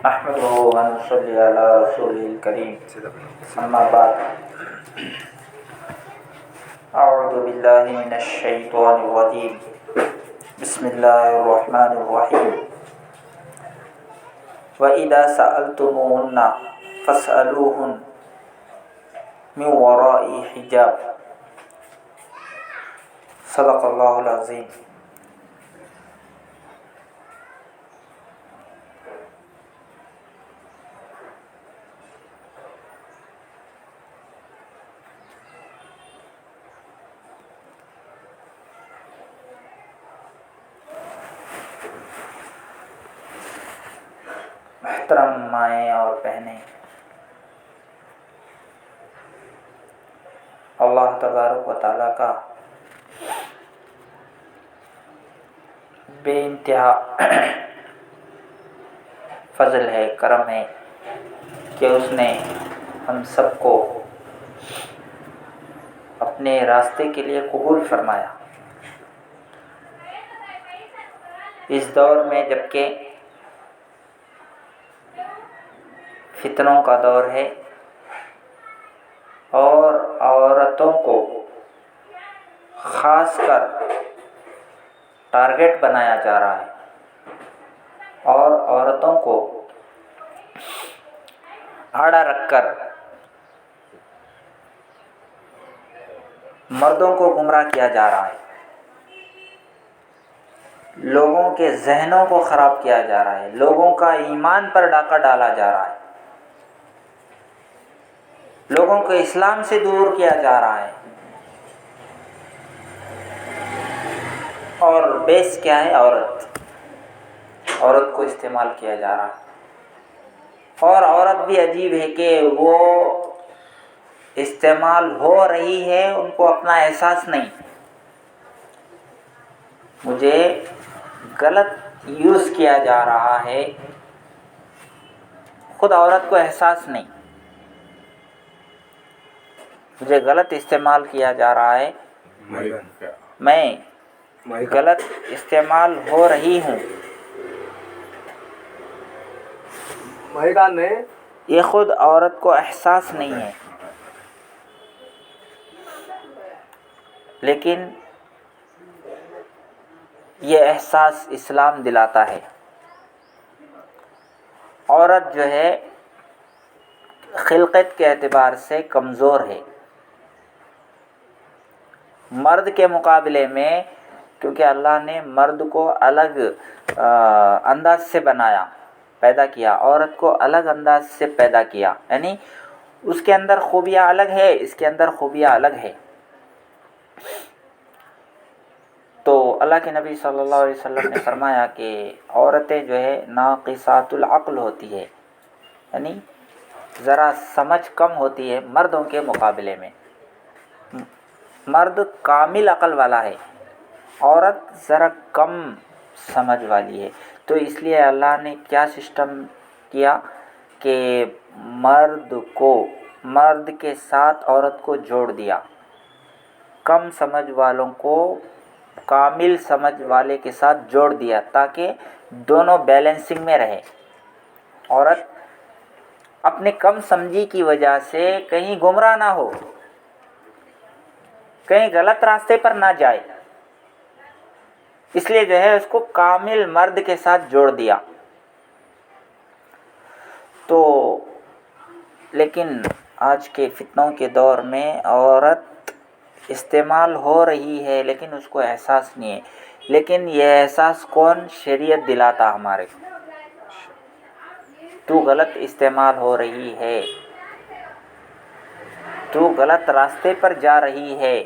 نحمده ونصلي على رسوله الكريم أما بعد أعوذ بالله من الشيطان الرجيم بسم الله الرحمن الرحيم وإذا سألتموهن فاسألوهن من وراء حجاب صدق الله العظيم. محترم مائیں اور بہنیں، اللہ تبارک و تعالیٰ کا بے انتہا فضل ہے، کرم ہے کہ اس نے ہم سب کو اپنے راستے کے لیے قبول فرمایا۔ اس دور میں جبکہ فتنوں کا دور ہے اور عورتوں کو خاص کر ٹارگٹ بنایا جا رہا ہے اور عورتوں کو آڑا رکھ کر مردوں کو گمراہ کیا جا رہا ہے، لوگوں کے ذہنوں کو خراب کیا جا رہا ہے، لوگوں کا ایمان پر ڈاکہ ڈالا جا رہا ہے، لوگوں کو اسلام سے دور کیا جا رہا ہے۔ اور بیس کیا ہے؟ عورت کو استعمال کیا جا رہا ہے۔ اور عورت بھی عجیب ہے کہ وہ استعمال ہو رہی ہے، ان کو اپنا احساس نہیں، مجھے غلط یوز کیا جا رہا ہے، خود عورت کو احساس نہیں، مجھے غلط استعمال کیا جا رہا ہے، میں غلط استعمال ہو رہی ہوں، یہ خود عورت کو احساس نہیں ہے۔ لیکن یہ احساس اسلام دلاتا ہے۔ عورت جو ہے خلقت کے اعتبار سے کمزور ہے، مرد کے مقابلے میں، کیونکہ اللہ نے مرد کو الگ انداز سے بنایا، پیدا کیا، عورت کو الگ انداز سے پیدا کیا، یعنی اس کے اندر خوبیاں الگ ہے، اس کے اندر خوبیاں الگ ہے۔ تو اللہ کے نبی صلی اللہ علیہ وسلم نے فرمایا کہ عورتیں جو ہے ناقصات العقل ہوتی ہے، یعنی ذرا سمجھ کم ہوتی ہے مردوں کے مقابلے میں۔ مرد کامل عقل والا ہے، عورت ذرا کم سمجھ والی ہے۔ تو اس لیے اللہ نے کیا سسٹم کیا کہ مرد کے ساتھ عورت کو جوڑ دیا، کم سمجھ والوں کو کامل سمجھ والے کے ساتھ جوڑ دیا تاکہ دونوں بیلنسنگ میں رہے۔ عورت اپنے کم سمجھی کی وجہ سے کہیں گمراہ نہ ہو، کہیں غلط راستے پر نہ جائے، اس لیے جو ہے اس کو کامل مرد کے ساتھ جوڑ دیا۔ تو لیکن آج کے فتنوں کے دور میں عورت استعمال ہو رہی ہے لیکن اس کو احساس نہیں ہے۔ لیکن یہ احساس کون شریعت دلاتا ہمارے کو؟ تو غلط استعمال ہو رہی ہے، تو غلط راستے پر جا رہی ہے،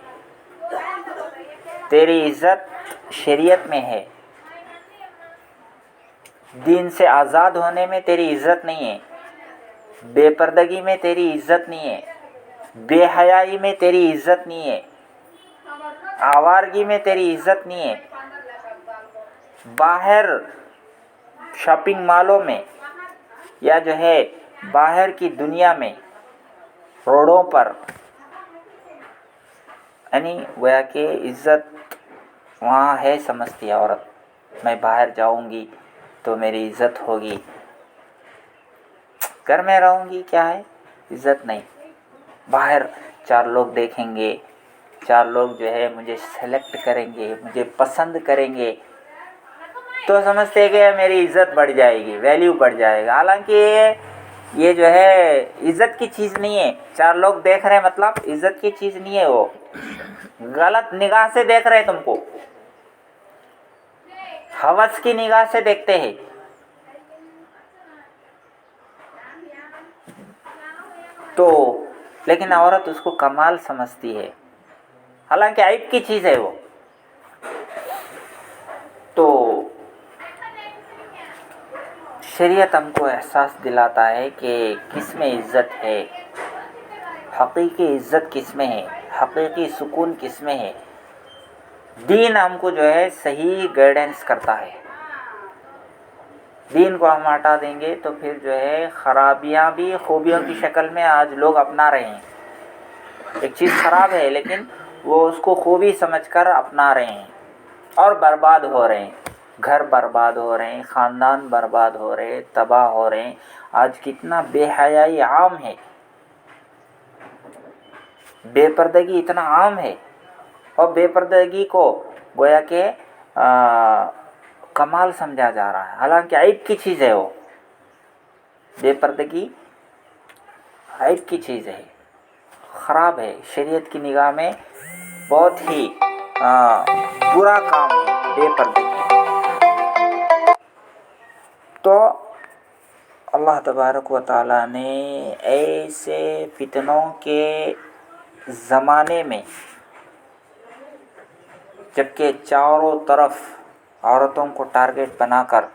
تیری عزت شریعت میں ہے، دین سے آزاد ہونے میں تیری عزت نہیں ہے، بے پردگی میں تیری عزت نہیں ہے، بے حیائی میں تیری عزت نہیں ہے، آوارگی میں تیری عزت نہیں ہے، باہر شاپنگ مالوں میں یا جو ہے باہر کی دنیا میں روڈوں پر، یعنی گویا کہ عزت وہاں ہے سمجھتی ہے عورت، میں باہر جاؤں گی تو میری عزت ہوگی، گھر میں رہوں گی کیا ہے؟ عزت نہیں. باہر 4 لوگ دیکھیں گے، 4 لوگ جو ہے مجھے سلیکٹ کریں گے، مجھے پسند کریں گے، تو سمجھتے ہیں کہ میری عزت بڑھ جائے گی، ویلیو بڑھ جائے گا. حالانکہ یہ جو ہے عزت کی چیز نہیں ہے. 4 لوگ دیکھ رہے ہیں مطلب عزت کی چیز نہیں ہے. وہ غلط نگاہ سے دیکھ رہے ہیں تم کو، ہوس کی نگاہ سے دیکھتے ہیں. تو لیکن عورت اس کو کمال سمجھتی ہے، حالانکہ عیب کی چیز ہے وہ. تو شریعت ہم کو احساس دلاتا ہے کہ کس میں عزت ہے، حقیقی عزت کس میں ہے، حقیقی سکون کس میں ہے. دین ہم کو جو ہے صحیح گائیڈنس کرتا ہے. دین کو ہم ہٹا دیں گے تو پھر جو ہے خرابیاں بھی خوبیوں کی شکل میں آج لوگ اپنا رہے ہیں. ایک چیز خراب ہے لیکن وہ اس کو خوبی سمجھ کر اپنا رہے ہیں اور برباد ہو رہے ہیں. گھر برباد ہو رہے ہیں، خاندان برباد ہو رہے ہیں، تباہ ہو رہے ہیں. آج کتنا بے حیائی عام ہے، بے پردگی اتنا عام ہے، اور بے پردگی کو گویا کہ کمال سمجھا جا رہا ہے، حالانکہ عیب کی چیز ہے. وہ بے پردگی عیب کی چیز ہے، خراب ہے. شریعت کی نگاہ میں بہت ہی برا کام ہے بے پردگی. تو اللہ تبارک و تعالیٰ نے ایسے فتنوں کے زمانے میں، جبکہ چاروں طرف عورتوں کو ٹارگٹ بنا کر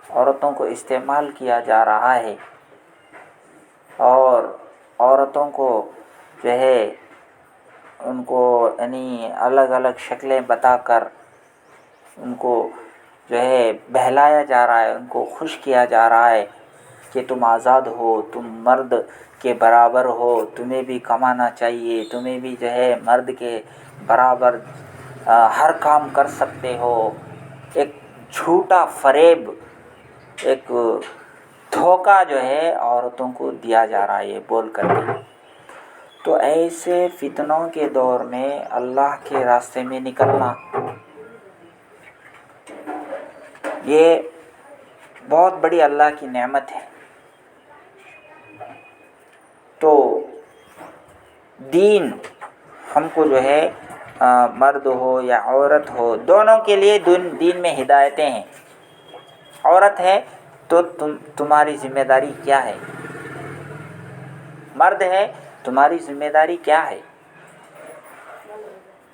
عورتوں کو استعمال کیا جا رہا ہے، اور عورتوں کو جو ہے ان کو یعنی الگ الگ شکلیں بتا کر ان کو جو ہے بہلایا جا رہا ہے، ان کو خوش کیا جا رہا ہے کہ تم آزاد ہو، تم مرد کے برابر ہو، تمہیں بھی کمانا چاہیے، تمہیں بھی جو ہے مرد کے برابر ہر کام کر سکتے ہو. ایک جھوٹا فریب، ایک دھوکہ جو ہے عورتوں کو دیا جا رہا ہے یہ بول کر کے. تو ایسے فتنوں کے دور میں اللہ کے راستے میں نکلنا یہ بہت بڑی اللہ کی نعمت ہے. تو دین ہم کو جو ہے مرد ہو یا عورت ہو دونوں کے لیے دین میں ہدایتیں ہیں. عورت ہے تو تمہاری ذمہ داری کیا ہے، مرد ہے تمہاری ذمہ داری کیا ہے.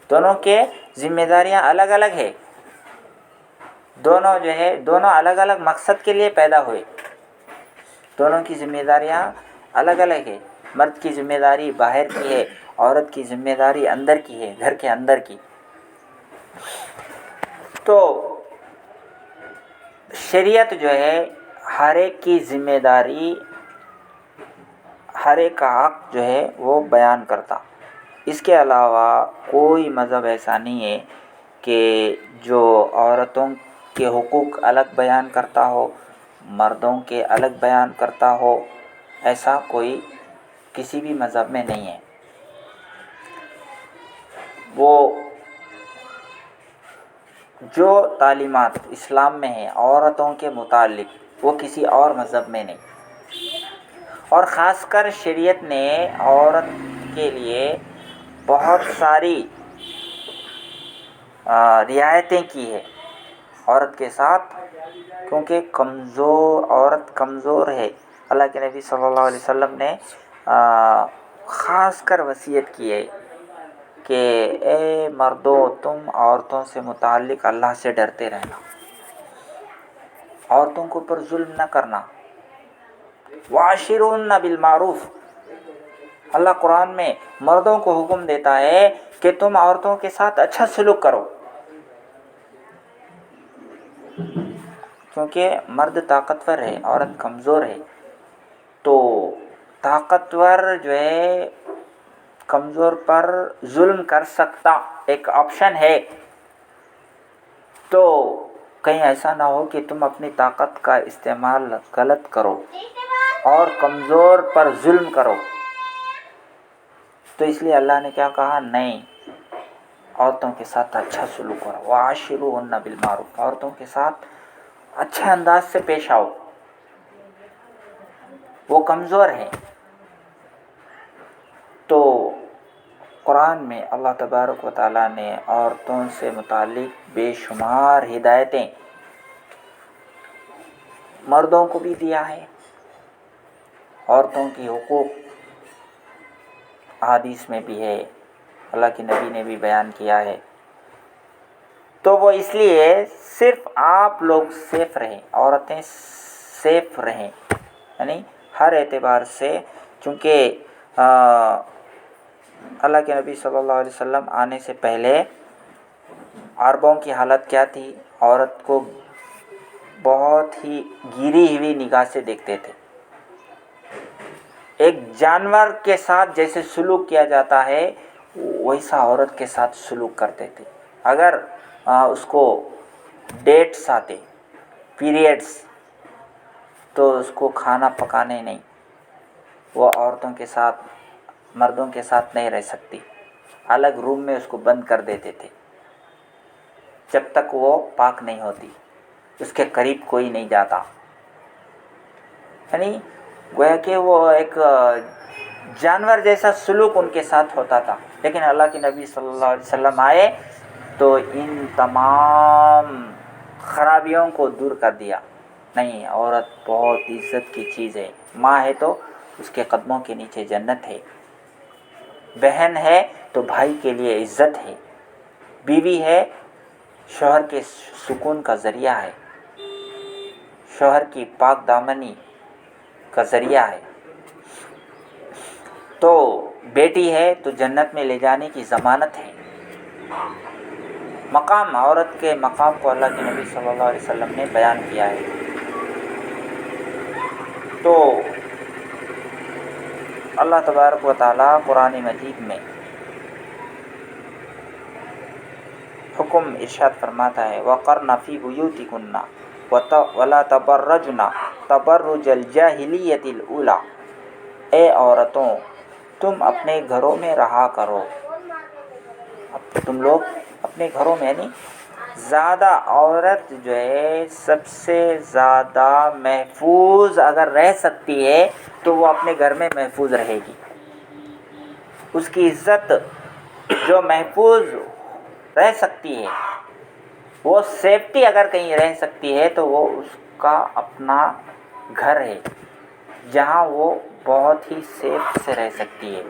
دونوں کے ذمہ داریاں الگ الگ ہے. دونوں جو ہے دونوں الگ الگ مقصد کے لیے پیدا ہوئے، دونوں کی ذمہ داریاں الگ الگ ہے. مرد کی ذمہ داری باہر کی ہے، عورت کی ذمہ داری اندر کی ہے، گھر کے اندر کی. تو شریعت جو ہے ہر ایک کی ذمہ داری، ہر ایک کا حق جو ہے وہ بیان کرتا. اس کے علاوہ کوئی مذہب ایسا نہیں ہے کہ جو عورتوں کے حقوق الگ بیان کرتا ہو، مردوں کے الگ بیان کرتا ہو. ایسا کوئی کسی بھی مذہب میں نہیں ہے. وہ جو تعلیمات اسلام میں ہیں عورتوں کے متعلق وہ کسی اور مذہب میں نہیں. اور خاص کر شریعت نے عورت کے لیے بہت ساری رعایتیں کی ہے عورت کے ساتھ، کیونکہ عورت کمزور ہے. اللہ کے نبی صلی اللہ علیہ وسلم نے خاص کر وصیت کی ہے کہ اے مردو تم عورتوں سے متعلق اللہ سے ڈرتے رہنا، عورتوں کے اوپر ظلم نہ کرنا. وَعَاشِرُوهُنَّ بِالْمَعْرُوفِ، اللہ قرآن میں مردوں کو حکم دیتا ہے کہ تم عورتوں کے ساتھ اچھا سلوک کرو، کیونکہ مرد طاقتور ہے، عورت کمزور ہے. تو طاقتور جو ہے کمزور پر ظلم کر سکتا، ایک آپشن ہے. تو کہیں ایسا نہ ہو کہ تم اپنی طاقت کا استعمال غلط کرو. اور کمزور پر ظلم کرو، تو اس لیے اللہ نے کیا کہا؟ نہیں، عورتوں کے ساتھ اچھا سلوک کرو، وعاشروہن بالمعروف، عورتوں کے ساتھ اچھے انداز سے پیش آؤ، وہ کمزور ہیں۔ تو قرآن میں اللہ تبارک و تعالیٰ نے عورتوں سے متعلق بے شمار ہدایتیں مردوں کو بھی دیا ہے، عورتوں کی حقوق احادیث میں بھی ہے، اللہ کے نبی نے بھی بیان کیا ہے۔ تو وہ اس لیے صرف آپ لوگ سیف رہیں، عورتیں سیف رہیں، یعنی ہر اعتبار سے، چونکہ اللہ کے نبی صلی اللہ علیہ وسلم آنے سے پہلے عربوں کی حالت کیا تھی؟ عورت کو بہت ہی گری ہوئی نگاہ سے دیکھتے تھے، ایک جانور کے ساتھ جیسے سلوک کیا جاتا ہے ویسا عورت کے ساتھ سلوک کرتے تھے۔ اگر اس کو ڈیٹس آتے، پیریڈس، تو اس کو کھانا پکانے نہیں، وہ عورتوں کے ساتھ، مردوں کے ساتھ نہیں رہ سکتی، الگ روم میں اس کو بند کر دیتے تھے جب تک وہ پاک نہیں ہوتی، اس کے قریب کوئی نہیں جاتا، یعنی گویا کہ وہ ایک جانور جیسا سلوک ان کے ساتھ ہوتا تھا۔ لیکن اللہ کے نبی صلی اللہ علیہ وسلم آئے تو ان تمام خرابیوں کو دور کر دیا۔ نہیں، عورت بہت عزت کی چیز ہے، ماں ہے تو اس کے قدموں کے نیچے جنت ہے، بہن ہے تو بھائی کے لیے عزت ہے، بیوی ہے شوہر کے سکون کا ذریعہ ہے، شوہر کی پاک دامنی کا ذریعہ ہے، تو بیٹی ہے تو جنت میں لے جانے کی ضمانت ہے۔ مقام، عورت کے مقام کو اللہ کے نبی صلی اللہ علیہ وسلم نے بیان کیا ہے۔ تو اللہ تبارک و تعالیٰ قرآن مجید میں حکم ارشاد فرماتا ہے، وَقَرْنَ فِي بُيُوتِكُنَّ وَلَا تَبَرَّجْنَ تَبَرُّجَ الْجَاهِلِيَّةِ الْأُولَىٰ، اے عورتوں تم اپنے گھروں میں رہا کرو، تم لوگ اپنے گھروں میں، یعنی زیادہ عورت جو ہے سب سے زیادہ محفوظ اگر رہ سکتی ہے تو وہ اپنے گھر میں محفوظ رہے گی، اس کی عزت جو محفوظ رہ سکتی ہے، وہ سیفٹی اگر کہیں رہ سکتی ہے تو وہ اس کا اپنا گھر ہے جہاں وہ بہت ہی سیف سے رہ سکتی ہے۔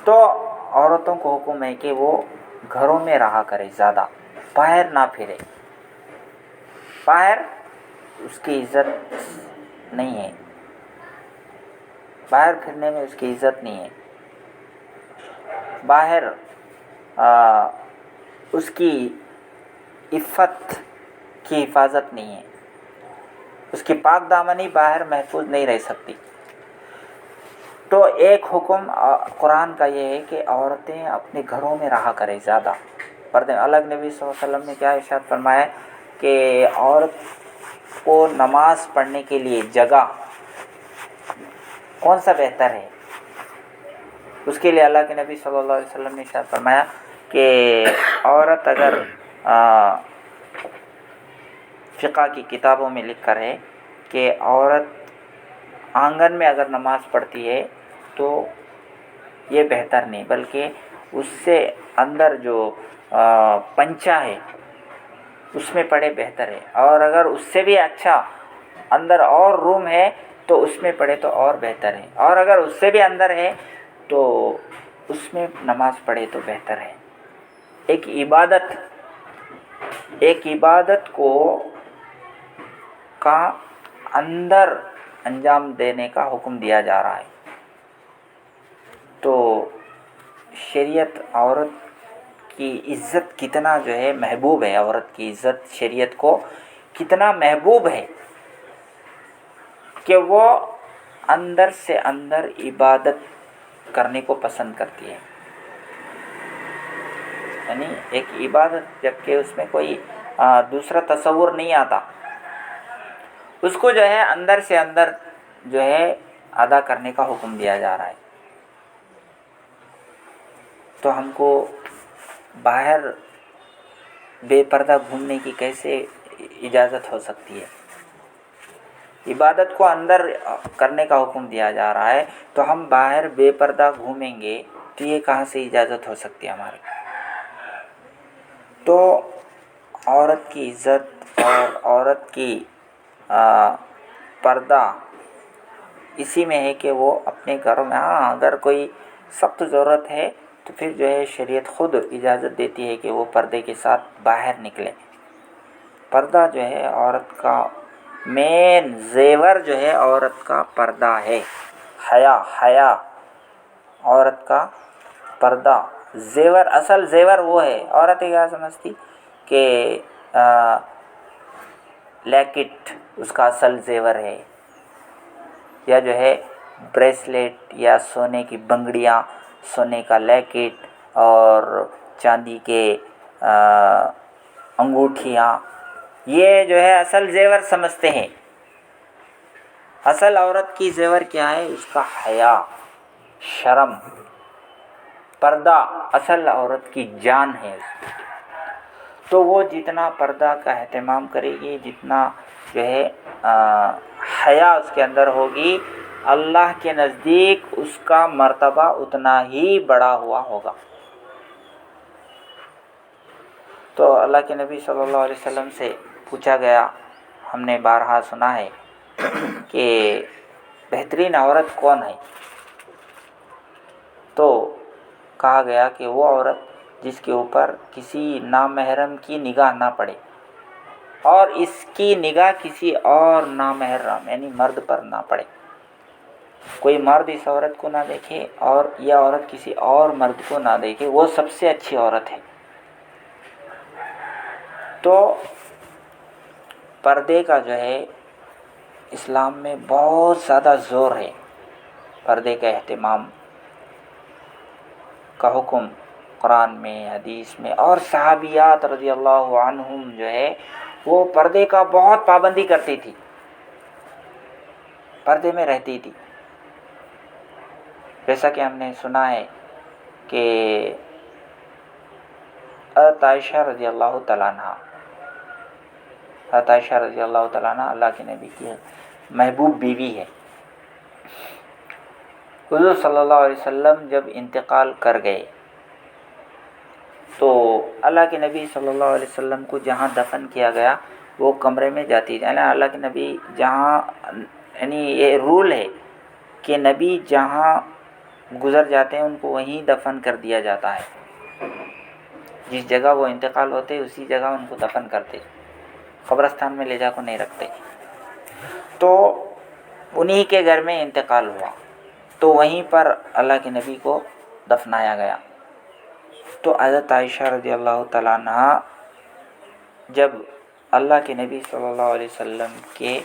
تو عورتوں کو حکم ہے کہ وہ گھروں میں رہا کرے، زیادہ باہر نہ پھرے، باہر اس کی عزت نہیں ہے، باہر پھرنے میں اس کی عزت نہیں ہے، باہر اس کی عفت کی حفاظت نہیں ہے، اس کی پاک دامنی باہر محفوظ نہیں رہ سکتی۔ تو ایک حکم قرآن کا یہ ہے کہ عورتیں اپنے گھروں میں رہا کریں، زیادہ پردے۔ الگ نبی صلی اللہ علیہ وسلم نے کیا ارشاد فرمایا کہ عورت کو نماز پڑھنے کے لیے جگہ کون سا بہتر ہے؟ اس کے لیے اللہ کے نبی صلی اللہ علیہ وسلم نے ارشاد فرمایا کہ عورت اگر فقہ کی کتابوں میں لکھا ہے کہ عورت آنگن میں اگر نماز پڑھتی ہے تو یہ بہتر نہیں، بلکہ اس سے اندر جو پنچا ہے اس میں پڑھے بہتر ہے، اور اگر اس سے بھی اچھا اندر اور روم ہے تو اس میں پڑھے تو اور بہتر ہے، اور اگر اس سے بھی اندر ہے تو اس میں نماز پڑھے تو بہتر ہے۔ ایک عبادت کو کا اندر انجام دینے کا حکم دیا جا رہا ہے۔ تو شریعت عورت کی عزت کتنا جو ہے محبوب ہے، عورت کی عزت شریعت کو کتنا محبوب ہے کہ وہ اندر سے اندر عبادت کرنے کو پسند کرتی ہے، یعنی ایک عبادت جبکہ اس میں کوئی دوسرا تصور نہیں آتا، اس کو جو ہے اندر سے اندر جو ہے ادا کرنے کا حکم دیا جا رہا ہے. تو ہم کو باہر بے پردہ گھومنے کی کیسے اجازت ہو سکتی ہے؟ عبادت کو اندر کرنے کا حکم دیا جا رہا ہے تو ہم باہر بے پردہ گھومیں گے تو یہ کہاں سے اجازت ہو سکتی ہے ہماری؟ تو عورت کی عزت اور عورت کی پردہ اسی میں ہے کہ وہ اپنے گھروں میں، ہاں اگر کوئی سخت ضرورت ہے تو پھر جو ہے شریعت خود اجازت دیتی ہے کہ وہ پردے کے ساتھ باہر نکلے. پردہ جو ہے عورت کا مین زیور جو ہے عورت کا پردہ ہے. حیا عورت کا پردہ زیور، اصل زیور وہ ہے. عورتیں کیا سمجھتی کہ لیکٹ اس کا اصل زیور ہے، یا جو ہے بریسلیٹ یا سونے کی بنگڑیاں، سونے کا لیکٹ اور چاندی کے انگوٹھیاں، یہ جو ہے اصل زیور سمجھتے ہیں. اصل عورت کی زیور کیا ہے؟ اس کا حیا، شرم، پردہ اصل عورت کی جان ہے. تو وہ جتنا پردہ کا اہتمام کرے گی، جتنا جو ہے حیا اس کے اندر ہوگی، اللہ کے نزدیک اس کا مرتبہ اتنا ہی بڑا ہوا ہوگا. تو اللہ کے نبی صلی اللہ علیہ وسلم سے پوچھا گیا، ہم نے بارہا سنا ہے کہ بہترین عورت کون ہے؟ تو کہا گیا کہ وہ عورت جس کے اوپر کسی نامحرم کی نگاہ نہ پڑے، اور اس کی نگاہ کسی اور نامحرم یعنی مرد پر نہ پڑے. کوئی مرد اس عورت کو نہ دیکھے اور یہ عورت کسی اور مرد کو نہ دیکھے، وہ سب سے اچھی عورت ہے. تو پردے کا جو ہے اسلام میں بہت زیادہ زور ہے. پردے کا اہتمام کا حکم قرآن میں، حدیث میں، اور صحابیات رضی اللہ عنہم جو ہے وہ پردے کا بہت پابندی کرتی تھی، پردے میں رہتی تھی. جیسا کہ ہم نے سنا ہے کہ حضرت عائشہ رضی اللہ تعالیٰ عنہ، حضرت عائشہ رضی اللہ تعالیٰ عنہ اللہ کے نبی کی محبوب بیوی ہے. حضور صلی اللہ علیہ وسلم جب انتقال کر گئے تو اللہ کے نبی صلی اللہ علیہ وسلم کو جہاں دفن کیا گیا وہ کمرے میں جاتی، یعنی اللہ کے نبی جہاں، یعنی یہ رول ہے کہ نبی جہاں گزر جاتے ہیں ان کو وہیں دفن کر دیا جاتا ہے. جس جگہ وہ انتقال ہوتے اسی جگہ ان کو دفن کرتے، قبرستان میں لے جا کو نہیں رکھتے. تو انہی کے گھر میں انتقال ہوا تو وہیں پر اللہ کے نبی کو دفنایا گیا. تو حضرت عائشہ رضی اللہ تعالیٰ عنہ جب اللہ کے نبی صلی اللہ علیہ وسلم کے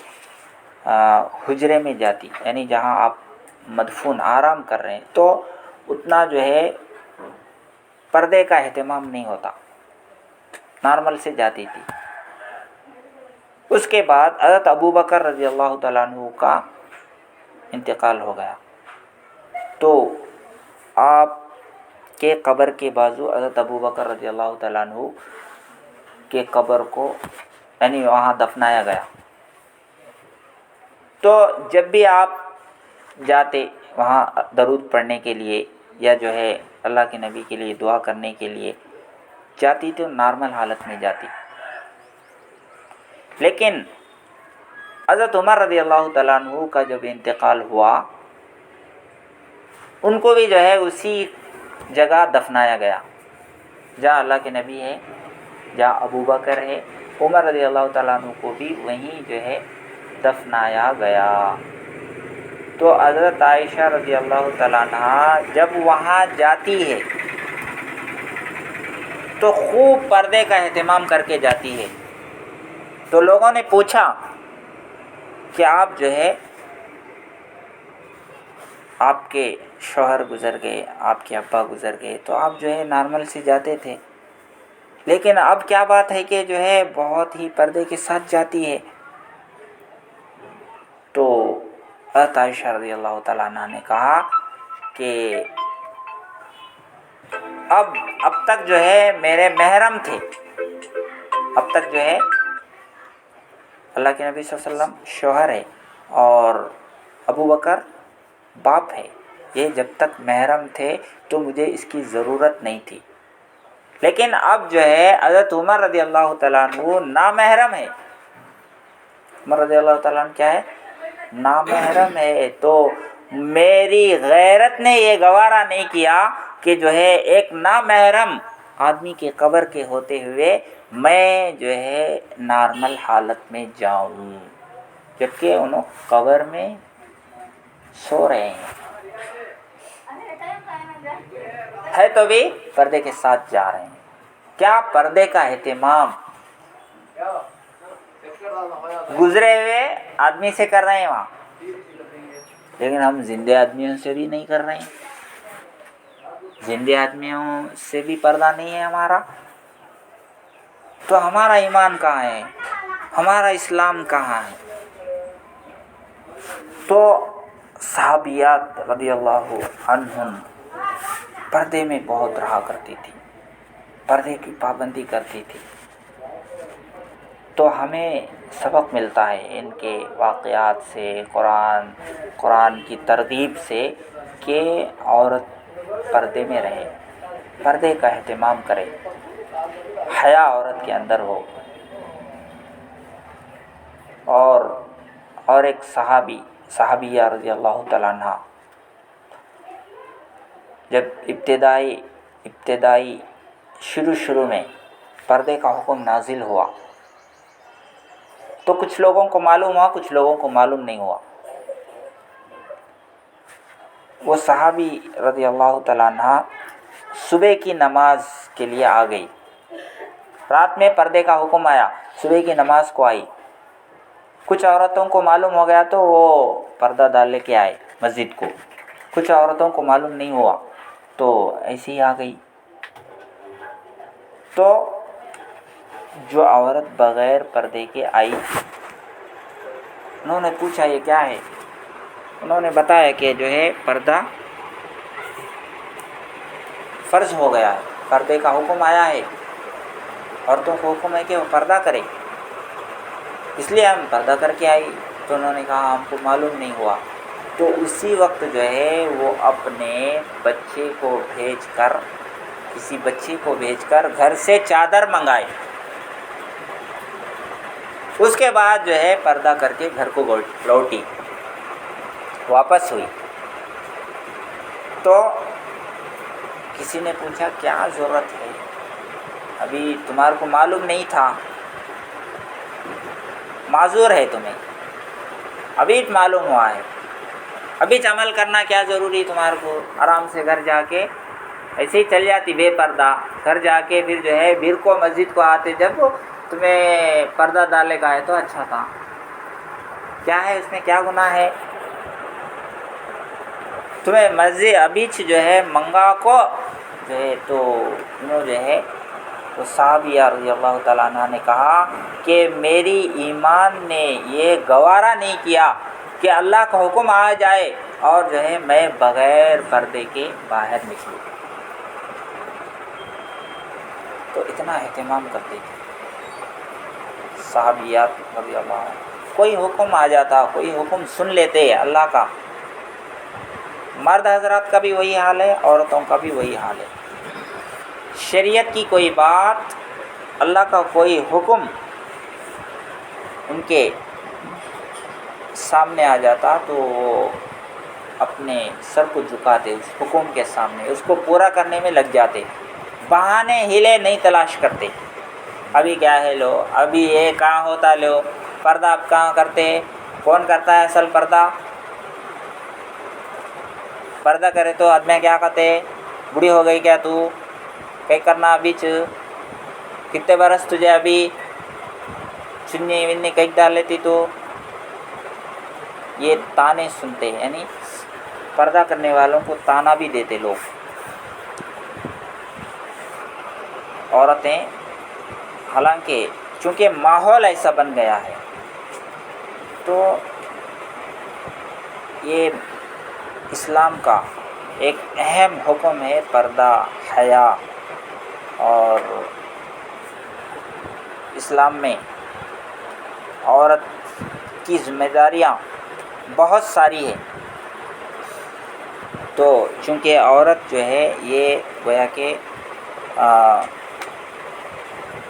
حجرے میں جاتی، یعنی جہاں آپ مدفون آرام کر رہے ہیں، تو اتنا جو ہے پردے کا اہتمام نہیں ہوتا، نارمل سے جاتی تھی. اس کے بعد حضرت ابوبکر رضی اللہ تعالیٰ عنہ کا انتقال ہو گیا تو آپ کے قبر کے بازو حضرت ابوبکر رضی اللہ تعالیٰ عنہ کے قبر کو یعنی وہاں دفنایا گیا. تو جب بھی آپ جاتے وہاں درود پڑھنے کے لیے یا جو ہے اللہ کے نبی کے لیے دعا کرنے کے لیے جاتی تو نارمل حالت میں جاتی. لیکن حضرت عمر رضی اللہ تعالیٰ عنہ کا جب انتقال ہوا ان کو بھی جو ہے اسی جگہ دفنایا گیا جہاں اللہ کے نبی ہے، جہاں ابوبکر ہے. عمر رضی اللہ تعالیٰ عنہ کو بھی وہیں جو ہے دفنایا گیا. تو حضرت عائشہ رضی اللہ تعالیٰ عنہ جب وہاں جاتی ہے تو خوب پردے کا اہتمام کر کے جاتی ہے. تو لوگوں نے پوچھا کہ آپ جو ہے آپ کے شوہر گزر گئے، آپ کے ابا گزر گئے تو آپ جو ہے نارمل سے جاتے تھے، لیکن اب کیا بات ہے کہ جو ہے بہت ہی پردے کے ساتھ جاتی ہے؟ حضرت عائشہ رضی اللہ تعالیٰ عنہ نے کہا کہ اب تک جو ہے میرے محرم تھے، اب تک جو ہے اللہ کے نبی صلی اللہ علیہ وسلم شوہر ہے اور ابو بکر باپ ہے، یہ جب تک محرم تھے تو مجھے اس کی ضرورت نہیں تھی، لیکن اب جو ہے حضرت عمر رضی اللہ تعالیٰ عنہ نامحرم ہے، عمر رضی اللہ تعالیٰ عنہ کیا ہے؟ نامحرم ہے، تو میری غیرت نے یہ گوارا نہیں کیا کہ جو ہے ایک نامحرم آدمی کے قبر کے ہوتے ہوئے میں جو ہے نارمل حالت میں جاؤں، جبکہ انہوں قبر میں سو رہے ہیں، ہے تو بھی پردے کے ساتھ جا رہے ہیں۔ کیا پردے کا اہتمام گزرے ہوئے آدمی سے کر رہے ہیں وہاں، لیکن ہم زندے آدمیوں سے بھی نہیں کر رہے ہیں، زندے آدمیوں سے بھی پردہ نہیں ہے ہمارا، تو ہمارا ایمان کہاں ہے، ہمارا اسلام کہاں ہے؟ تو صحابیات رضی اللہ عنہم پردے میں بہت رہا کرتی تھی، پردے کی پابندی کرتی تھی، تو ہمیں سبق ملتا ہے ان کے واقعات سے، قرآن کی ترغیب سے کہ عورت پردے میں رہے، پردے کا اہتمام کرے، حیا عورت کے اندر ہو۔ اور ایک صحابیہ رضی اللہ تعالیٰ عنہ جب ابتدائی شروع میں پردے کا حکم نازل ہوا تو کچھ لوگوں کو معلوم ہوا، کچھ لوگوں کو معلوم نہیں ہوا۔ وہ صحابی رضی اللہ تعالیٰ عنہ صبح کی نماز کے لیے آ گئی، رات میں پردے کا حکم آیا، صبح کی نماز کو آئی، کچھ عورتوں کو معلوم ہو گیا تو وہ پردہ ڈال لے کے آئے مسجد کو، کچھ عورتوں کو معلوم نہیں ہوا تو ایسی ہی آ گئی۔ تو جو عورت بغیر پردے کے آئی، انہوں نے پوچھا یہ کیا ہے؟ انہوں نے بتایا کہ جو ہے پردہ فرض ہو گیا ہے، پردے کا حکم آیا ہے، عورتوں کو حکم ہے کہ وہ پردہ کرے، اس لیے ہم پردہ کر کے آئی۔ تو انہوں نے کہا ہم کو معلوم نہیں ہوا، تو اسی وقت جو ہے وہ اپنے بچے کو بھیج کر، کسی بچے کو بھیج کر گھر سے چادر منگائی، اس کے بعد جو ہے پردہ کر کے گھر کو لوٹی، واپس ہوئی۔ تو کسی نے پوچھا کیا ضرورت ہے، ابھی تمہارے کو معلوم نہیں تھا، معذور ہے تمہیں، ابھی معلوم ہوا ہے، ابھی عمل کرنا کیا ضروری تمہارے کو، آرام سے گھر جا کے ایسے ہی چل جاتی بے پردہ، گھر جا کے پھر جو ہے بھیڑ کو مسجد کو آتے، جب تمہیں پردہ ڈالے کا ہے تو اچھا تھا، کیا ہے اس میں، کیا گناہ ہے، تمہیں مسجد ابھی جو ہے منگا کو جو ہے، تو انہوں جو ہے تو صحابیہ رضی اللہ تعالیٰ عنہ نے کہا کہ میری ایمان نے یہ گوارا نہیں کیا کہ اللہ کا حکم آ جائے اور جو ہے میں بغیر پردے کے باہر نکلوں، تو اتنا اہتمام کرتے تھے صحابیات رضی اللہ عنہ۔ کوئی حکم آ جاتا، کوئی حکم سن لیتے اللہ کا، مرد حضرات کا بھی وہی حال ہے، عورتوں کا بھی وہی حال ہے، شریعت کی کوئی بات، اللہ کا کوئی حکم ان کے سامنے آ جاتا تو وہ اپنے سر کو جھکاتے اس حکم کے سامنے، اس کو پورا کرنے میں لگ جاتے، بہانے ہیلے نہیں تلاش کرتے، ابھی کیا ہے لو، ابھی یہ کہاں ہوتا لو، پردہ اب کہاں کرتے، کون کرتا ہے اصل پردہ، پردہ کرے تو آدمی کیا کہتے، بوڑھی ہو گئی کیا تو، کہیں کرنا ابھی کتنے برس تجھے ابھی چنی ونی کہیں ڈال لیتی، تو یہ تانے سنتے ہیں، یعنی پردہ کرنے والوں کو تانا بھی دیتے لوگ، عورتیں، حالانکہ چونکہ ماحول ایسا بن گیا ہے تو یہ اسلام کا ایک اہم حکم ہے پردہ، حیا، اور اسلام میں عورت کی ذمہ داریاں بہت ساری ہیں. تو چونکہ عورت جو ہے یہ گویا کہ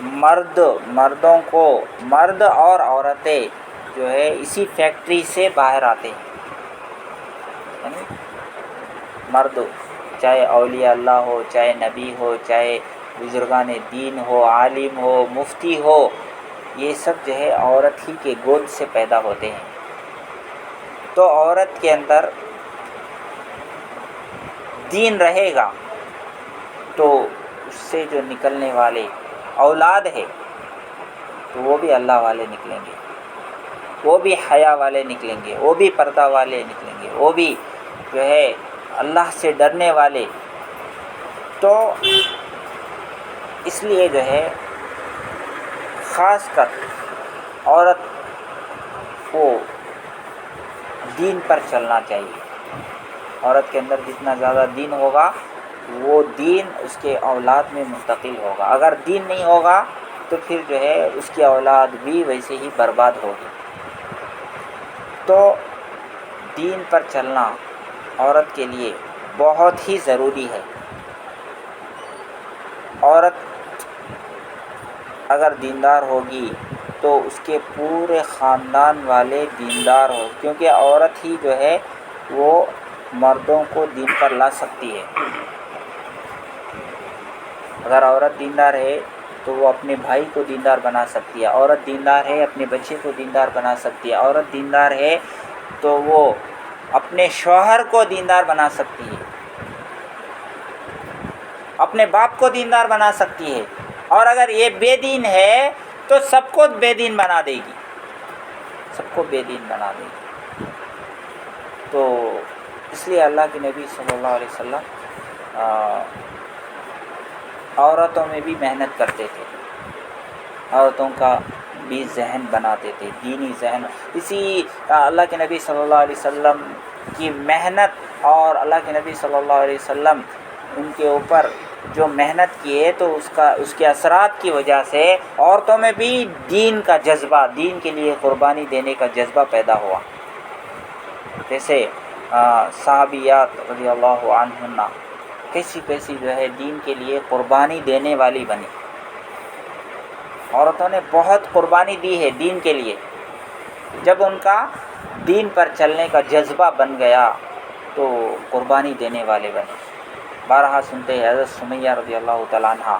مرد اور عورتیں جو ہے اسی فیکٹری سے باہر آتے ہیں. یعنی مرد چاہے اولیاء اللہ ہو، چاہے نبی ہو، چاہے بزرگان دین ہو، عالم ہو، مفتی ہو، یہ سب جو ہے عورت ہی کے گود سے پیدا ہوتے ہیں. تو عورت کے اندر دین رہے گا تو اس سے جو نکلنے والے اولاد ہے تو وہ بھی اللہ والے نکلیں گے، وہ بھی حیا والے نکلیں گے، وہ بھی پردہ والے نکلیں گے، وہ بھی جو ہے اللہ سے ڈرنے والے. تو اس لیے جو ہے خاص کر عورت کو دین پر چلنا چاہیے. عورت کے اندر جتنا زیادہ دین ہوگا وہ دین اس کے اولاد میں منتقل ہوگا. اگر دین نہیں ہوگا تو پھر جو ہے اس کی اولاد بھی ویسے ہی برباد ہوگی. تو دین پر چلنا عورت کے لیے بہت ہی ضروری ہے. عورت اگر دیندار ہوگی تو اس کے پورے خاندان والے دیندار ہو، کیونکہ عورت ہی جو ہے وہ مردوں کو دین پر لا سکتی ہے. اگر عورت دیندار ہے تو وہ اپنے بھائی کو دیندار بنا سکتی ہے. عورت دیندار ہے اپنے بچے کو دیندار بنا سکتی ہے. عورت دیندار ہے تو وہ اپنے شوہر کو دیندار بنا سکتی ہے، اپنے باپ کو دیندار بنا سکتی ہے. اور اگر یہ بے دین ہے تو سب کو بے دین بنا دے گی، سب کو بے دین بنا دے گی. تو اس لیے اللہ کے نبی صلی اللہ علیہ وسلم عورتوں میں بھی محنت کرتے تھے، عورتوں کا بھی ذہن بناتے تھے، دینی ذہن. اسی اللہ کے نبی صلی اللہ علیہ وسلم کی محنت اور اللہ کے نبی صلی اللہ علیہ وسلم ان کے اوپر جو محنت کی ہے تو اس کے اثرات کی وجہ سے عورتوں میں بھی دین کا جذبہ، دین کے لیے قربانی دینے کا جذبہ پیدا ہوا. جیسے صحابیات رضی اللہ عنہن کیسی جو ہے دین کے لیے قربانی دینے والی بنی. عورتوں نے بہت قربانی دی ہے دین کے لیے. جب ان کا دین پر چلنے کا جذبہ بن گیا تو قربانی دینے والے بنے. بارہا سنتے ہیں حضرت سمیہ رضی اللہ تعالیٰ عنہ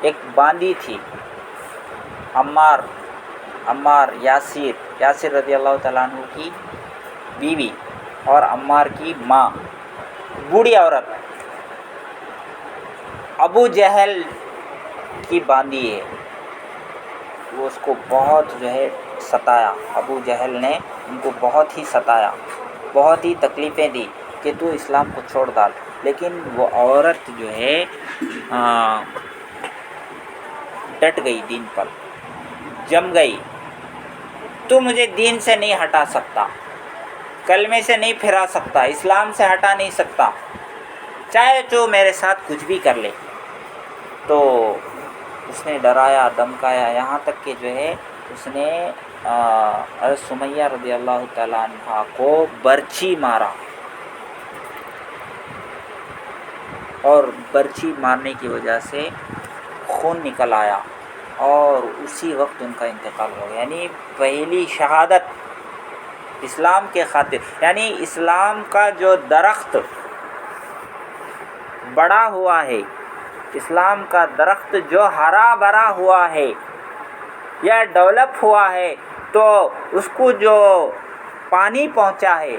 ایک باندی تھی، عمار یاسر رضی اللہ تعالیٰ عنہ کی بیوی اور عمار کی ماں، بوڑھی عورت، ابو جہل کی باندی ہے. وہ اس کو بہت جو ہے ستایا. ابو جہل نے ان کو بہت ہی ستایا، بہت ہی تکلیفیں دی کہ تو اسلام کو چھوڑ ڈال. لیکن وہ عورت جو ہے ڈٹ گئی، دین پر جم گئی. تو مجھے دین سے نہیں ہٹا سکتا، کلمے سے نہیں پھرا سکتا، اسلام سے ہٹا نہیں سکتا، چاہے جو میرے ساتھ کچھ بھی کر لے. تو اس نے ڈرایا، دمکایا، یہاں تک کہ جو ہے اس نے حضرت سمیہ رضی اللہ تعالیٰ عنہ کو برچھی مارا. اور برچھی مارنے کی وجہ سے خون نکل آیا اور اسی وقت ان کا انتقال ہو گیا. یعنی پہلی شہادت اسلام کے خاطر، یعنی اسلام کا جو درخت بڑا ہوا ہے، اسلام کا درخت جو ہرا بھرا ہوا ہے یا ڈیولپ ہوا ہے، تو اس کو جو پانی پہنچا ہے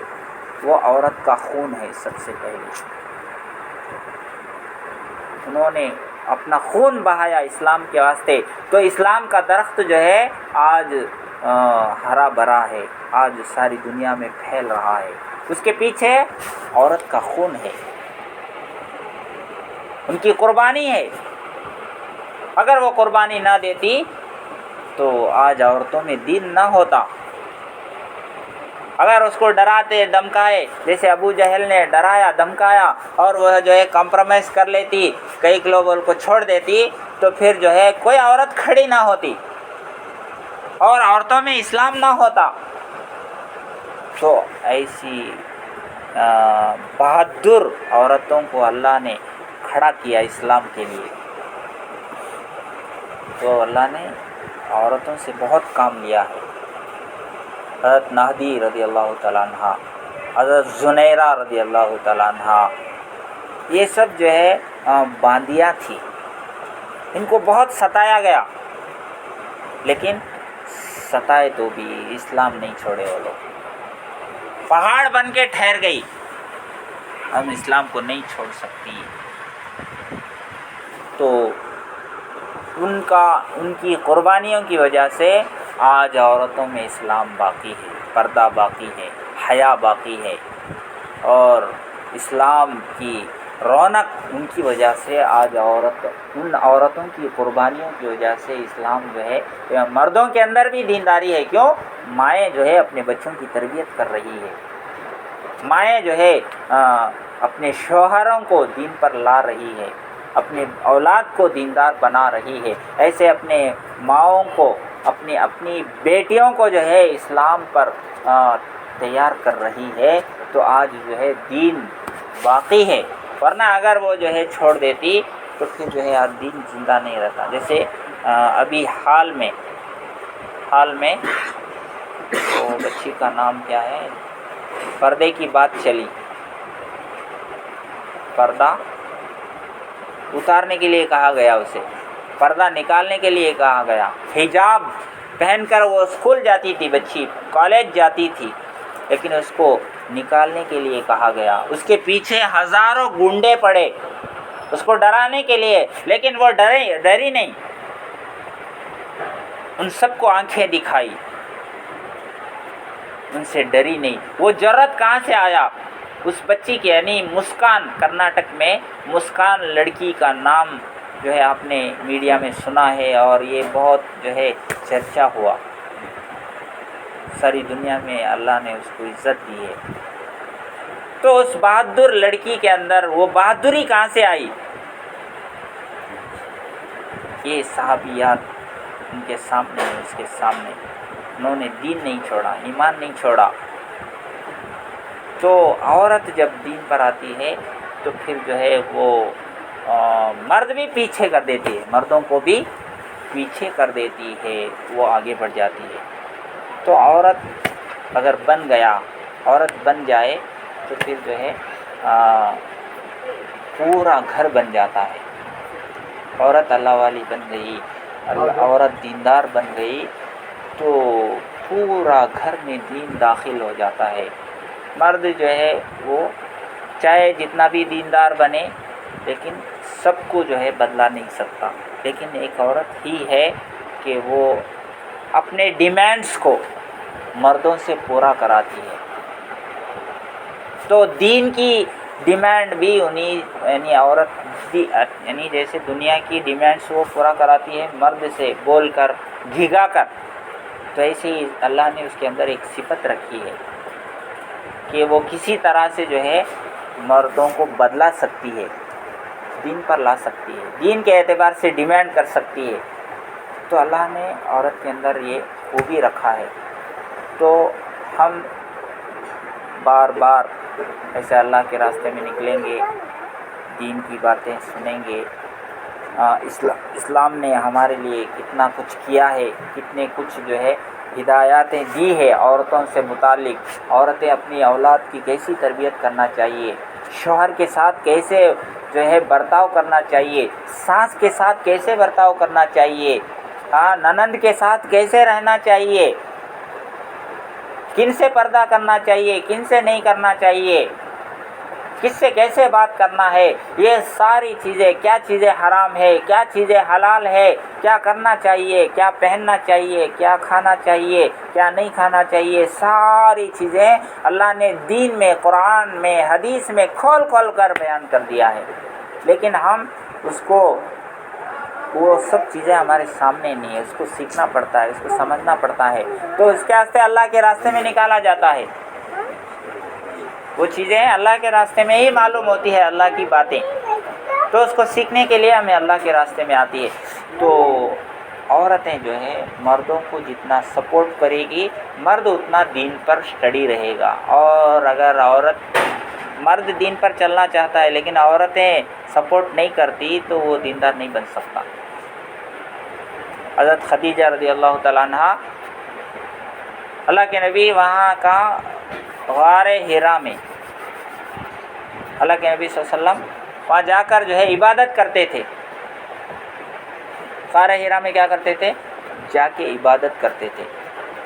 وہ عورت کا خون ہے. سب سے پہلے انہوں نے اپنا خون بہایا اسلام کے واسطے. تو اسلام کا درخت جو ہے آج ہرا بھرا ہے، آج ساری دنیا میں پھیل رہا ہے. اس کے پیچھے عورت کا خون ہے، ان کی قربانی ہے. اگر وہ قربانی نہ دیتی تو آج عورتوں میں دین نہ ہوتا. اگر اس کو ڈراتے دھمکائے، جیسے ابو جہل نے ڈرایا دھمکایا اور وہ جو ہے کمپرومائز کر لیتی، کئی گلوبل کو چھوڑ دیتی، تو پھر جو ہے کوئی عورت کھڑی نہ ہوتی اور عورتوں میں اسلام نہ ہوتا۔ تو ایسی بہادر عورتوں کو اللہ نے کھڑا کیا اسلام کے لیے۔ تو اللہ نے عورتوں سے بہت کام لیا ہے۔ حضرت نہدی رضی اللہ تعالیٰ عنہ، حضرت زنیرہ رضی اللہ تعالیٰ عنہ، یہ سب جو ہے باندیاں تھی، ان کو بہت ستایا گیا، لیکن ستائے تو بھی اسلام نہیں چھوڑے وہ لوگ، پہاڑ بن کے ٹھہر گئی، ہم اسلام کو نہیں چھوڑ سکتی۔ تو ان کی قربانیوں کی وجہ سے آج عورتوں میں اسلام باقی ہے، پردہ باقی ہے، حیا باقی ہے، اور اسلام کی رونق ان کی وجہ سے آج ان عورتوں کی قربانیوں کی وجہ سے اسلام جو ہے مردوں کے اندر بھی دینداری ہے۔ کیوں؟ مائیں جو ہے اپنے بچوں کی تربیت کر رہی ہے، مائیں جو ہے اپنے شوہروں کو دین پر لا رہی ہے، اپنے اولاد کو دیندار بنا رہی ہے، ایسے اپنے ماؤں کو، اپنی بیٹیوں کو جو ہے اسلام پر تیار کر رہی ہے۔ تو آج جو ہے دین باقی ہے، ورنہ اگر وہ جو ہے چھوڑ دیتی تو پھر جو ہے دین زندہ نہیں رہتا۔ جیسے ابھی حال میں وہ بچی کا نام کیا ہے، پردے کی بات چلی، پردہ اتارنے کے لیے کہا گیا، اسے پردہ نکالنے کے لیے کہا گیا، حجاب پہن کر وہ اسکول جاتی تھی، بچی کالج جاتی تھی، لیکن اس کو نکالنے کے لیے کہا گیا، اس کے پیچھے ہزاروں گنڈے پڑے اس کو ڈرانے کے لیے، لیکن وہ ڈری نہیں، ان سب کو آنکھیں دکھائی، ان سے ڈری نہیں۔ وہ جرأت کہاں سے آیا اس بچی کی؟ یعنی مسکان، کرناٹک میں مسکان لڑکی کا نام جو ہے آپ نے میڈیا میں سنا ہے، اور یہ بہت جو ہے چرچا ہوا، ساری دنیا میں اللہ نے اس کو عزت دی ہے۔ تو اس بہادر لڑکی کے اندر وہ بہادری کہاں سے آئی؟ یہ صحابیات ان کے سامنے، اس کے سامنے، انہوں نے دین نہیں چھوڑا، ایمان نہیں چھوڑا۔ تو عورت جب دین پر آتی ہے تو پھر جو ہے وہ مرد بھی پیچھے کر دیتی ہے، مردوں کو بھی پیچھے کر دیتی ہے، وہ آگے بڑھ جاتی ہے۔ تو عورت اگر عورت بن جائے تو پھر جو ہے پورا گھر بن جاتا ہے۔ عورت اللہ والی بن گئی، عورت دیندار بن گئی تو پورا گھر میں دین داخل ہو جاتا ہے۔ مرد جو ہے وہ چاہے جتنا بھی دیندار بنے لیکن سب کو جو ہے بدلا نہیں سکتا، لیکن ایک عورت ہی ہے کہ وہ اپنے ڈیمانڈس کو مردوں سے پورا کراتی ہے۔ تو دین کی ڈیمانڈ بھی یعنی عورت یعنی جیسے دنیا کی ڈیمانڈس وہ پورا کراتی ہے مرد سے بول کر، بھگا کر، تو ایسے ہی اللہ نے اس کے اندر ایک صفت رکھی ہے کہ وہ کسی طرح سے جو ہے مردوں کو بدلا سکتی ہے، دین پر لا سکتی ہے، دین کے اعتبار سے ڈیمانڈ کر سکتی ہے۔ تو اللہ نے عورت کے اندر یہ خوبی رکھا ہے۔ تو ہم بار بار ایسے اللہ کے راستے میں نکلیں گے، دین کی باتیں سنیں گے، اسلام نے ہمارے لیے کتنا کچھ کیا ہے، کتنے کچھ جو ہے ہدایاتیں دی ہے عورتوں سے متعلق، عورتیں اپنی اولاد کی کیسی تربیت کرنا چاہیے، شوہر کے ساتھ کیسے جو ہے برتاؤ کرنا چاہیے، ساس کے ساتھ کیسے برتاؤ کرنا چاہیے، ننند کے ساتھ کیسے رہنا چاہیے، کن سے پردہ کرنا چاہیے، کن سے نہیں کرنا چاہیے، کس سے کیسے بات کرنا ہے، یہ ساری چیزیں، کیا چیزیں حرام ہے، کیا چیزیں حلال ہے، کیا کرنا چاہیے، کیا پہننا چاہیے، کیا کھانا چاہیے، کیا نہیں کھانا چاہیے، ساری چیزیں اللہ نے دین میں، قرآن میں، حدیث میں کھول کھول کر بیان کر دیا ہے، لیکن ہم اس کو، وہ سب چیزیں ہمارے سامنے نہیں ہے، اس کو سیکھنا پڑتا ہے، اس کو سمجھنا پڑتا ہے، تو اس کے واسطے اللہ کے راستے میں نکالا جاتا ہے۔ وہ چیزیں اللہ کے راستے میں ہی معلوم ہوتی ہے، اللہ کی باتیں، تو اس کو سیکھنے کے لیے ہمیں اللہ کے راستے میں آتی ہے۔ تو عورتیں جو ہے مردوں کو جتنا سپورٹ کرے گی، مرد اتنا دین پر اسٹڈی رہے گا، اور اگر مرد دین پر چلنا چاہتا ہے لیکن عورتیں سپورٹ نہیں کرتی تو وہ دیندار نہیں بن سکتا۔ حضرت خدیجہ رضی اللہ تعالیٰ عنہ، اللہ کے نبی وہاں کا غار حرا میں، اللہ کے نبی صلی اللہ علیہ وسلم وہاں جا کر جو ہے عبادت کرتے تھے۔ غار حرا میں کیا کرتے تھے؟ جا کے عبادت کرتے تھے،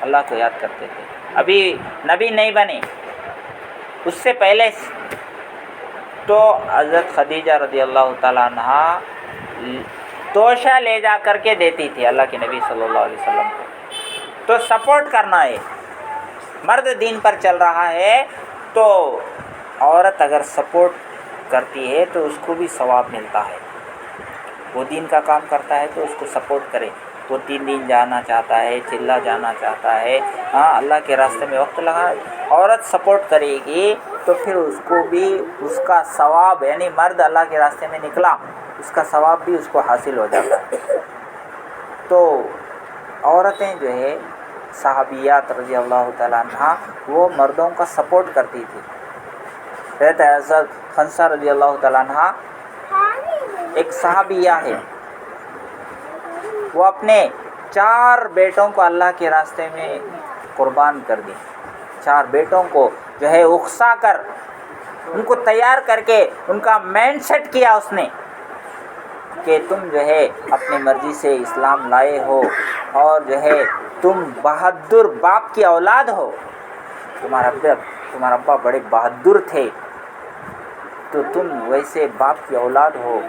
اللہ کو یاد کرتے تھے۔ ابھی نبی نہیں بنے، اس سے پہلے تو حضرت خدیجہ رضی اللہ تعالیٰ عنہ توشہ لے جا کر کے دیتی تھی اللہ کے نبی صلی اللہ علیہ وسلم کو۔ تو سپورٹ کرنا ہے، مرد دین پر چل رہا ہے تو عورت اگر سپورٹ کرتی ہے تو اس کو بھی ثواب ملتا ہے۔ وہ دین کا کام کرتا ہے تو اس کو سپورٹ کرے، وہ 3 دن جانا چاہتا ہے، چلا جانا چاہتا ہے، اللہ کے راستے میں وقت لگا، عورت سپورٹ کرے گی تو پھر اس کو بھی اس کا ثواب، یعنی مرد اللہ کے راستے میں نکلا، اس کا ثواب بھی اس کو حاصل ہو جاتا ہے۔ تو عورتیں جو ہے صحابیات رضی اللہ تعالیٰ عنہ وہ مردوں کا سپورٹ کرتی تھی۔ حضرت خنسہ رضی اللہ تعالیٰ عنہ ایک صحابیہ ہے، وہ اپنے 4 بیٹوں کو اللہ کے راستے میں قربان کر دی۔ 4 بیٹوں کو جو ہے اکسا کر، ان کو تیار کر کے ان کا مائنڈ سیٹ کیا اس نے کہ تم جو ہے اپنی مرضی سے اسلام لائے ہو، اور جو ہے تم بہادر باپ کی اولاد ہو، تمہارا ابا بڑے بہادر تھے، تو تم ویسے باپ کی اولاد ہو،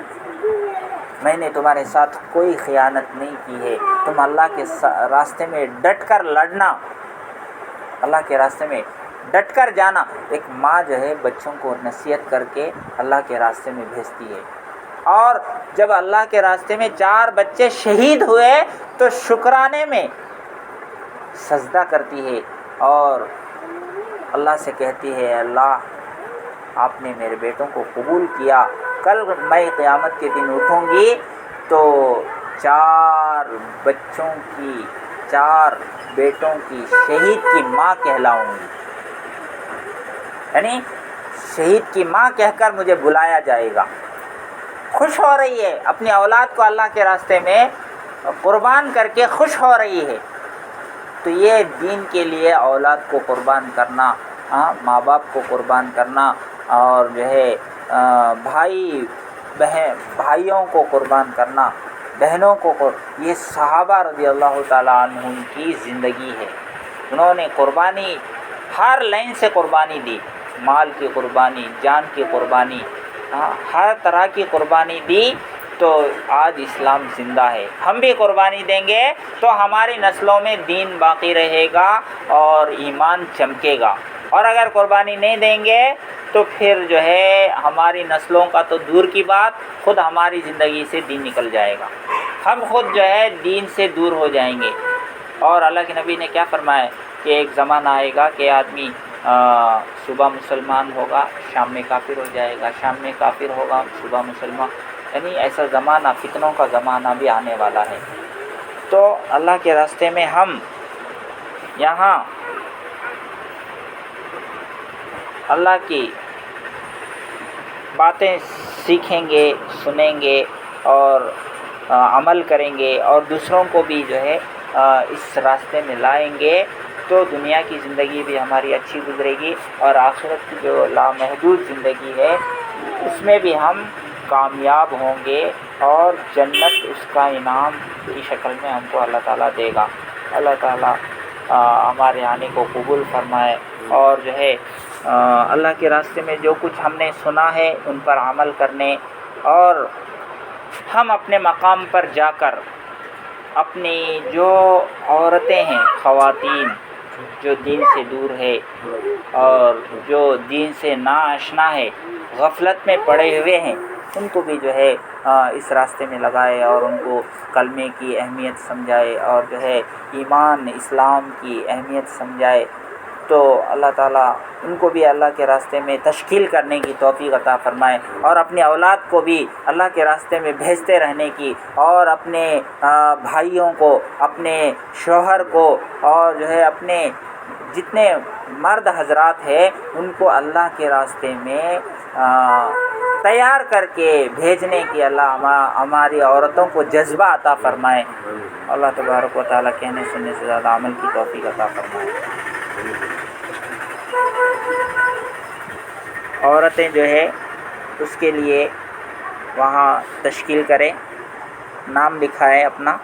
میں نے تمہارے ساتھ کوئی خیانت نہیں کی ہے، تم اللہ کے راستے میں ڈٹ کر لڑنا، اللہ کے راستے میں ڈٹ کر جانا۔ ایک ماں جو ہے بچوں کو نصیحت کر کے اللہ کے راستے میں بھیجتی ہے، اور جب اللہ کے راستے میں 4 بچے شہید ہوئے تو شکرانے میں سجدہ کرتی ہے اور اللہ سے کہتی ہے، اللہ آپ نے میرے بیٹوں کو قبول کیا، کل میں قیامت کے دن اٹھوں گی تو 4 بیٹوں کی شہید کی ماں کہلاؤں گی، یعنی شہید کی ماں کہہ کر مجھے بلایا جائے گا۔ خوش ہو رہی ہے، اپنی اولاد کو اللہ کے راستے میں قربان کر کے خوش ہو رہی ہے۔ تو یہ دین کے لیے اولاد کو قربان کرنا، ماں باپ کو قربان کرنا، اور جو ہے بھائیوں کو قربان کرنا، بہنوں کو یہ صحابہ رضی اللہ تعالیٰ عنہم کی زندگی ہے۔ انہوں نے قربانی ہر لائن سے قربانی دی، مال کی قربانی، جان کی قربانی، ہر طرح کی قربانی دی، تو آج اسلام زندہ ہے۔ ہم بھی قربانی دیں گے تو ہماری نسلوں میں دین باقی رہے گا اور ایمان چمکے گا، اور اگر قربانی نہیں دیں گے تو پھر جو ہے ہماری نسلوں کا تو دور کی بات، خود ہماری زندگی سے دین نکل جائے گا، ہم خود جو ہے دین سے دور ہو جائیں گے۔ اور اللہ کے نبی نے کیا فرمایا کہ ایک زمانہ آئے گا کہ آدمی صبح مسلمان ہوگا، شام میں کافر ہو جائے گا، شام میں کافر ہوگا، صبح مسلمان، یعنی ایسا زمانہ، فتنوں کا زمانہ بھی آنے والا ہے۔ تو اللہ کے راستے میں ہم یہاں اللہ کی باتیں سیکھیں گے، سنیں گے اور عمل کریں گے، اور دوسروں کو بھی جو ہے اس راستے میں لائیں گے، تو دنیا کی زندگی بھی ہماری اچھی گزرے گی، اور آخرت کی جو لامحدود زندگی ہے اس میں بھی ہم کامیاب ہوں گے، اور جنت اس کا انعام کی شکل میں ہم کو اللہ تعالیٰ دے گا۔ اللہ تعالیٰ ہمارے آنے کو قبول فرمائے، اور جو ہے اللہ کے راستے میں جو کچھ ہم نے سنا ہے ان پر عمل کرنے، اور ہم اپنے مقام پر جا کر اپنی جو عورتیں ہیں، خواتین جو دین سے دور ہے اور جو دین سے ناآشنا ہے، غفلت میں پڑے ہوئے ہیں، ان کو بھی جو ہے اس راستے میں لگائے، اور ان کو کلمے کی اہمیت سمجھائے، اور جو ہے ایمان اسلام کی اہمیت سمجھائے، تو اللہ تعالیٰ ان کو بھی اللہ کے راستے میں تشکیل کرنے کی توفیق عطا فرمائے، اور اپنی اولاد کو بھی اللہ کے راستے میں بھیجتے رہنے کی، اور اپنے بھائیوں کو، اپنے شوہر کو، اور جو ہے اپنے جتنے مرد حضرات ہیں ان کو اللہ کے راستے میں تیار کر کے بھیجنے کی اللہ ہماری عورتوں کو جذبہ عطا فرمائے۔ اللہ تبارک و تعالیٰ کہنے سننے سے زیادہ عمل کی توفیق عطا فرمائے۔ عورتیں جو ہے اس کے لیے وہاں تشکیل کریں، نام لکھائیں اپنا،